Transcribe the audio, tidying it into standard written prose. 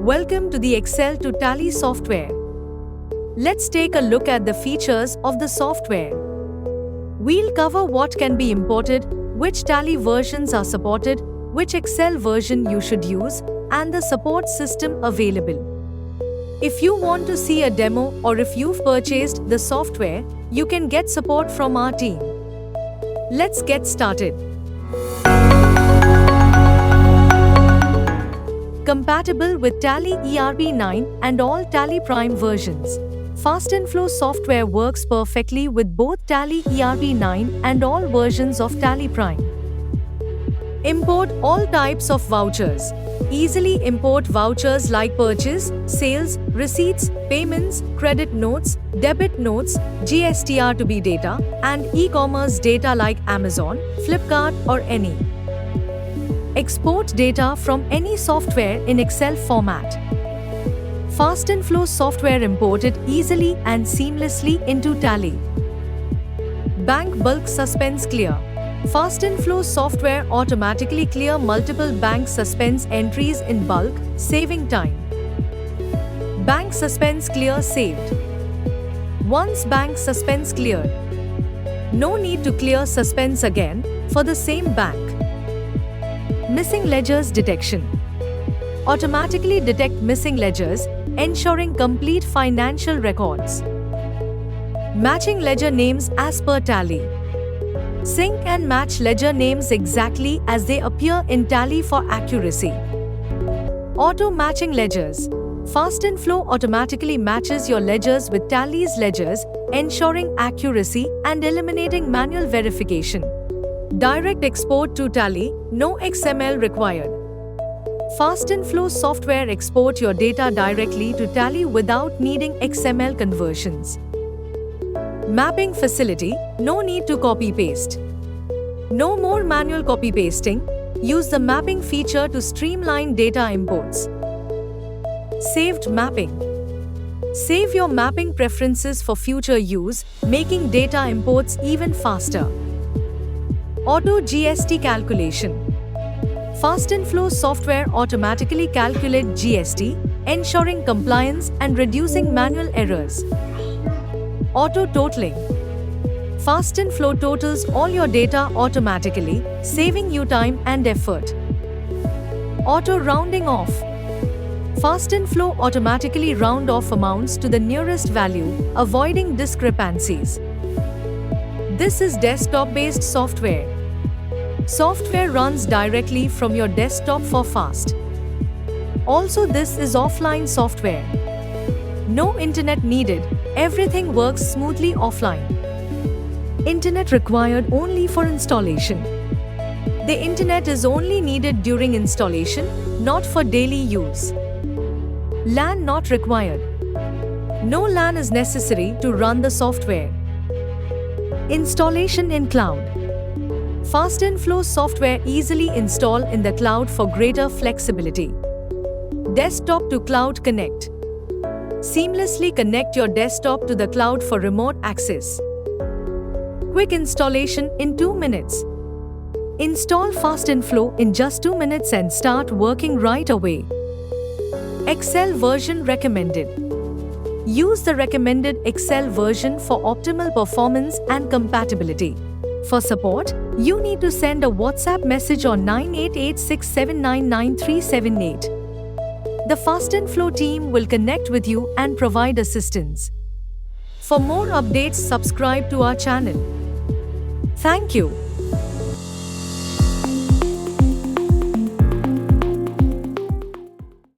Welcome to the Excel to Tally software. Let's take a look at the features of the software. We'll cover what can be imported, which Tally versions are supported, which Excel version you should use, and the support system available. If you want to see a demo or if you've purchased the software, you can get support from our team. Let's get started. Compatible with Tally ERP 9 and all Tally Prime versions. Fast & Flow software works perfectly with both Tally ERP 9 and all versions of Tally Prime. Import all types of vouchers. Easily import vouchers like purchase, sales, receipts, payments, credit notes, debit notes, GSTR2B data, and e-commerce data like Amazon, Flipkart, or any. Export data from any software in Excel format. Fast & Flow software imported easily and seamlessly into Tally. Bank bulk suspense clear. Fast & Flow software automatically clear multiple bank suspense entries in bulk, saving time. Bank suspense clear saved. Once bank suspense cleared, no need to clear suspense again for the same bank. Missing ledgers detection. Automatically detect missing ledgers, ensuring complete financial records. Matching ledger names as per Tally. Sync and match ledger names exactly as they appear in Tally for accuracy. Auto matching ledgers. Fast & Flow automatically matches your ledgers with Tally's ledgers, ensuring accuracy and eliminating manual verification. Direct export to Tally, no XML required. Fast & Flow software export your data directly to Tally without needing XML conversions. Mapping facility, no need to copy-paste. No more manual copy-pasting, use the mapping feature to streamline data imports. Saved mapping. Save your mapping preferences for future use, making data imports even faster. Auto GST calculation. Fast & Flow software automatically calculate GST, ensuring compliance and reducing manual errors. Auto totaling. Fast & Flow totals all your data automatically, saving you time and effort. Auto rounding off. Fast & Flow automatically round off amounts to the nearest value, avoiding discrepancies. This is desktop-based software. Software runs directly from your desktop for fast. Also, this is offline software. No internet needed, everything works smoothly offline. Internet required only for installation. The internet is only needed during installation, not for daily use. LAN not required. No LAN is necessary to run the software. Installation in cloud. Fast & Flow software easily install in the cloud for greater flexibility. Desktop to cloud connect. Seamlessly connect your desktop to the cloud for remote access. Quick installation in 2 minutes. Install Fast & Flow in just 2 minutes and start working right away. Excel version recommended. Use the recommended Excel version for optimal performance and compatibility. For support, you need to send a WhatsApp message on 9886799378. The Fast & Flow team will connect with you and provide assistance. For more updates, subscribe to our channel. Thank you.